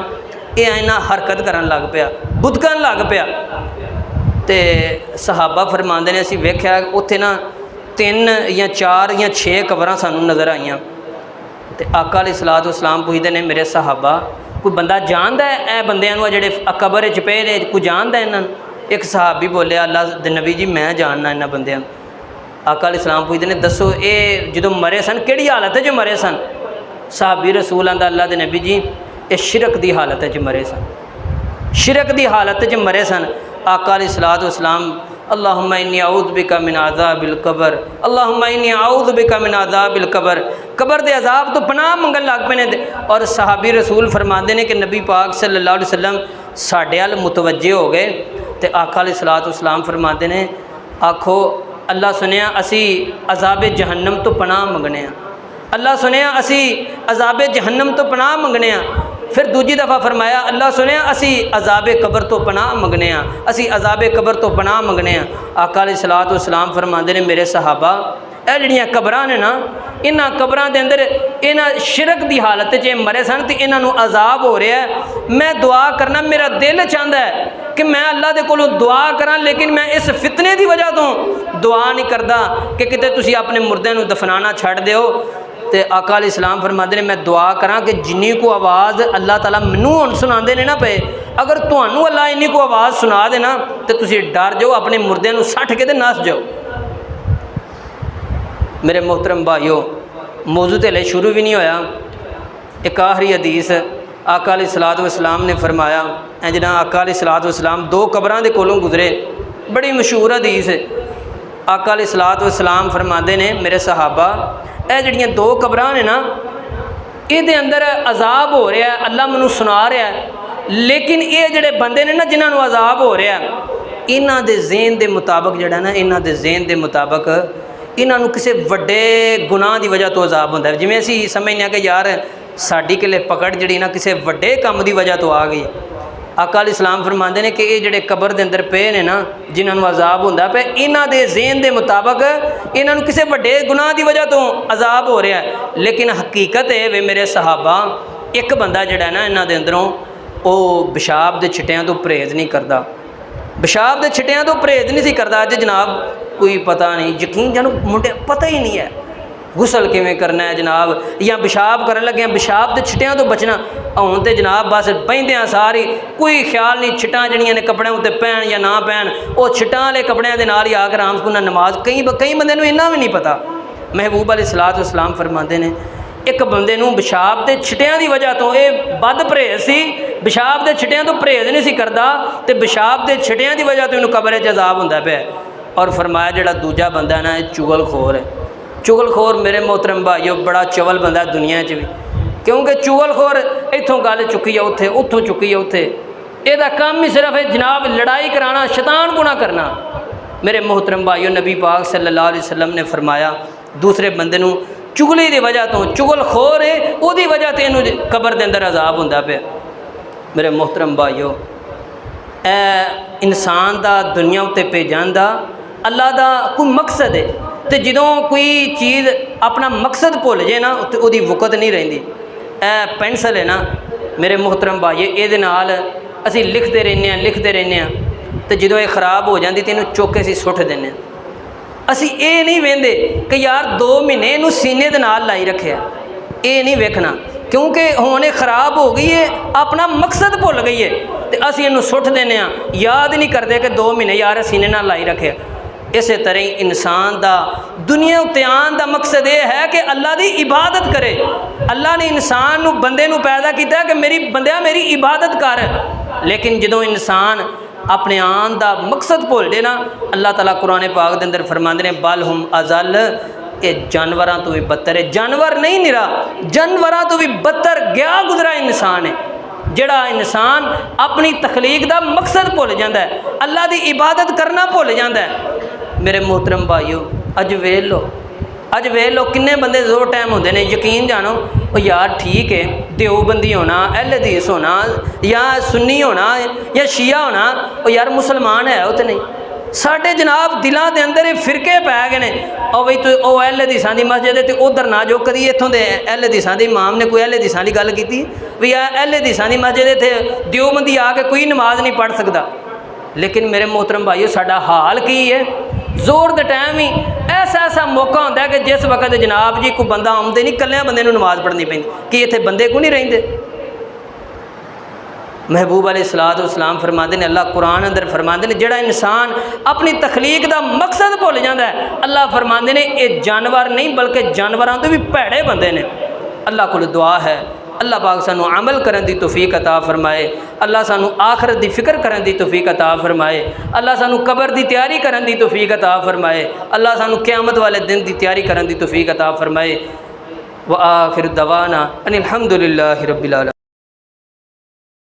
Speaker 1: ये इन्ना हरकत करन लग पिया, बुदकन लग पिया। तो सहाबा फरमाते ने असीं वेख्या उत्थे ना 3 या 4 या 6 कबरां सानूं नज़र आईयां। तो आका अलैहिस्सलातु वस्सलाम पुछदे ने मेरे सहाबा कोई बंदा जानदा है ए बंदियां नूं जेहड़े कबर च पे ने, कोई जानदा इन्हां नूं? एक सहाबी बोले अल्लाह दे नबी जी मैं जानना इन्हां बंदियां। आका अलैहिस्सलाम पुछदे ने दसो ये जदों मरे सन किहड़ी हालत च मरे सन? सहाबी रसूल आंदा अल्लाह दे नबी जी ये शिरक की हालत च मरे सन, शिरक की हालत च मरे सन। आका अलैहिस्सलातु वस्सलाम अल्लाहुम्मा इन्नी अऊज़ु बिका मिन अज़ाबिल क़ब्र, अल्लाहुम्मा इन्नी अऊज़ु बिका मिन अज़ाबिल क़ब्र, कबर दे अजाब तो पनाह मंगन लग पे ने। और सहाबी रसूल फरमाते हैं कि नबी पाक सल्लल्लाहु अलैहि वसल्लम साडे अल मुतवज्जे हो गए तो आका अलैहिस्सलातु वस्सलाम फरमाते हैं आखो अल्लाह सुनिया असी अज़ाबे जहन्नम तो पनाह मंगने, अल्लाह सुनिया असी अज़ाबे जहन्नम तो पनाह मंगने। फिर दूजी दफ़ा फरमाया अल्लाह सुनिया असी अज़ाबे कबर तो पनाह मंगने, असी अज़ाबे कबर तो पनाह मंगने। आका अलैहिस्सलातु वस्सलाम फरमाते हैं मेरे सहाबा ਇਹ ਜਿਹੜੀਆਂ कबरां ने ना इन्हां कबरां दे अंदर इन्हां शिरक की हालत च मरे सन तो इन्हां नूं अजाब हो रहा है। मैं दुआ करना मेरा दिल चाहता है कि मैं अल्लाह दे कोलों दुआ करा, लेकिन मैं इस फितने की वजह तो दुआ नहीं करता कि किते तुसीं अपने मुर्दे नूं दफनाना छड्ड दिओ। तो आका अलैहिस्सलाम फरमाते हैं मैं दुआ करा कि जिन्नी को आवाज़ अल्लाह ताला मैनूं हुण सुनांदे ने ना पे, अगर तुहानूं अल्लाह इन्नी को आवाज़ सुना देना तो तुसीं डर जाओ, अपने मुर्दे नूं सट के ते नस जाओ। मेरे मोहतरम भाइयों मौजू तो हले शुरू भी नहीं होया। एक आखिरी हदीस आका अलैहिस्सलातु वस्सलाम ने फरमाया जना आका अलैहिस्सलातु वस्सलाम 2 कबरां दे कोलों गुजरे, बड़ी मशहूर हदीस है। आका अलैहिस्सलातु वस्सलाम फरमाते ने मेरे सहाबा ये जड़ियाँ 2 कबरां ने ना ये अंदर अजाब हो रहा है, अल्लाह मैनूं सुना रहा है, लेकिन ये जड़े बंदे ने ना जिन्होंने अजाब हो रहा है इन्हां दे ज़हन दे मुताबिक जड़ा ना इन्हां दे ज़हन दे मुताबिक इन्हों किसी वड्डे गुनाह की वजह तो अजाब होंदा है। जिवें असीं समझने कि यार साडी किले पकड़ जी ना किसी वड्डे काम की वजह तो आ गई, आका अलैहिस्सलाम फरमाते हैं कि ये जिहड़े कबर के अंदर पे ने ना, जिन्होंने अजाब होंदा पे, इन्हां दे ज़हन के मुताबिक इन्हां नूं किसी वड्डे गुनाह की वजह तो अजाब हो रहा है, लेकिन हकीकत है वे मेरे सहाबा, एक बंदा जिहड़ा ना इन्हां दे अंदरों वो पेशाब के छिट्टियां तो परहेज़ नहीं करता, पेशाब के छिट्टियां तो परहेज़ नहीं सी करता। अज जनाब कोई पता नहीं, यकीन जानो मुंडे पता ही नहीं है गुसल किवें करना है जनाब, या पेशाब करन लगे पेशाब के छिट्टियां तो बचना। हुण तो जनाब बस बहिंदियां सारी कोई ख्याल नहीं, छिट्टां जड़ियां ने कपड़े उत्ते पैन या ना पैन, वो छिट्टां वाले कपड़ियां दे नाल ही आकर आराम सुना नमाज। कई बंदे नूं इन्ना भी नहीं पता। महबूब अलैहिस्सलातु वस्सलाम फरमाते हैं एक बंदे नूं पेशाब के छिट्टियां की वजह तो ये बद परहेज़ सी, पेशाब के छिट्टियां तो परहेज़ नहीं सी करता, तो पेशाब के छिट्टियां की वजह तो इन्हूं कब्र च अजाब हुंदा पिया। और फरमाया जिहड़ा दूजा बंदा है ना, चुगलखोर है। चुगलखोर मेरे मोहतरम भाईओ बड़ा चवल बंदा दुनिया च भी, क्योंकि चुगलखोर इत्थों गल चुकी है उत्थे, उत्थों चुकी है उत्थे, एदा काम ही सिर्फ है जनाब लड़ाई कराना, शैतान गुना करना। मेरे मोहतरम भाईओ नबी पाक सल्लल्लाहु अलैहि वसल्लम ने फरमाया दूसरे बंदे नूं चुगली की वजह तो, चुगलखोर है उसकी वजह तो इन्हूं कबर के अंदर अजाब हुंदा पिया। मेरे मोहतरम भाईओ इंसान का दुनिया उत्ते भेजण दा अल्लाह का कोई मकसद है, तो जदों कोई चीज़ अपना मकसद भुल जाए ना तो उसकी वुकत नहीं रहिंदी। पेंसिल है ना मेरे मोहतरम भाई, ये नाल असी लिखते रहने तो जदों ये खराब हो जाती तो इन्हूं चुक के असीं सुट देने। असी ये नहीं वेंदे कि यार 2 महीने इनू सीने दे नाल लाई रखे, ये नहीं वेखना, क्योंकि हुण ये खराब हो गई है, अपना मकसद भुल गई है, तो असी इनू सुट देने, याद नहीं करते कि 2 महीने यार सीने नाल लाई रखे। इस तरह ही इंसान का दुनिया उत्ते आने का मकसद ये है कि अल्लाह की इबादत करे। अल्लाह ने इंसान नू बंदे नू पैदा किया कि मेरी बंदिया मेरी इबादत कर, लेकिन जदों इंसान अपने आन का मकसद भुल जाए ना, अल्लाह ताला कुरान पाक के अंदर फरमाते हैं बल हुम अजल, ये जानवरों तो भी बदतर है। जानवर नहीं निरा, जानवरों तो भी बदतर गया गुजरा इंसान है, जिहड़ा इंसान अपनी तखलीक का मकसद भुल जाता है, अल्लाह की इबादत करना भुल जाता है। मेरे मोहतरम भाईओ अज वेख लो किन्ने बंदे दो टाइम होंदे ने, यकीन जानो ओ यार ठीक है देवबंदी होना, अहले हदीस होना, या सुन्नी होना या शिया होना, ओ यार मुसलमान है वो तो नहीं। साढ़े जनाब दिलों के अंदर ये फिरके पै गए ने, और बई तू ओ अहले हदीसां दी मस्जिद है तो उधर ना जो, कभी इत्थों के अहले हदीसां दे इमाम ने कोई अहले हदीसां की गल की भी अहले हदीसां दी मस्जिद इत्थे देवबंदी आके कोई नमाज नहीं पढ़ सकता। लेकिन मेरे मोहतरम भाईओ साडा हाल की है, जोर के टाइम ही ऐसा मौका होता है कि जिस वक्त जनाब जी कोई बंदा आउंदे नहीं, कल्लियां बंदे नूं नमाज पढ़नी पैंदी, कि इत्थे बंदे को नहीं रहिंदे। महबूब अलैहिस्सलातु वस्सलाम फरमाते हैं, अल्लाह कुरान अंदर फरमाते हैं जिहड़ा इंसान अपनी तखलीक का मकसद भुल जाता है, अल्लाह फरमाते हैं ये जानवर नहीं बल्कि जानवरों तो भी भैड़े बंदे ने। अल्लाह को दुआ है अल्लाह पाक सानू अमल करने की तौफीक अता फरमाए, अल्लाह सानू आखरत की फिक्र करने की तौफीक अता फरमाए, अल्लाह सानू कबर की तैयारी करने की तौफीक अता फरमाए, अल्लाह सानू क़यामत वाले दिन की तैयारी करने की तौफीक अता फरमाए। व आखिर दवाना अनिल हम्दुलिल्लाहि रब्बिल आलमीन।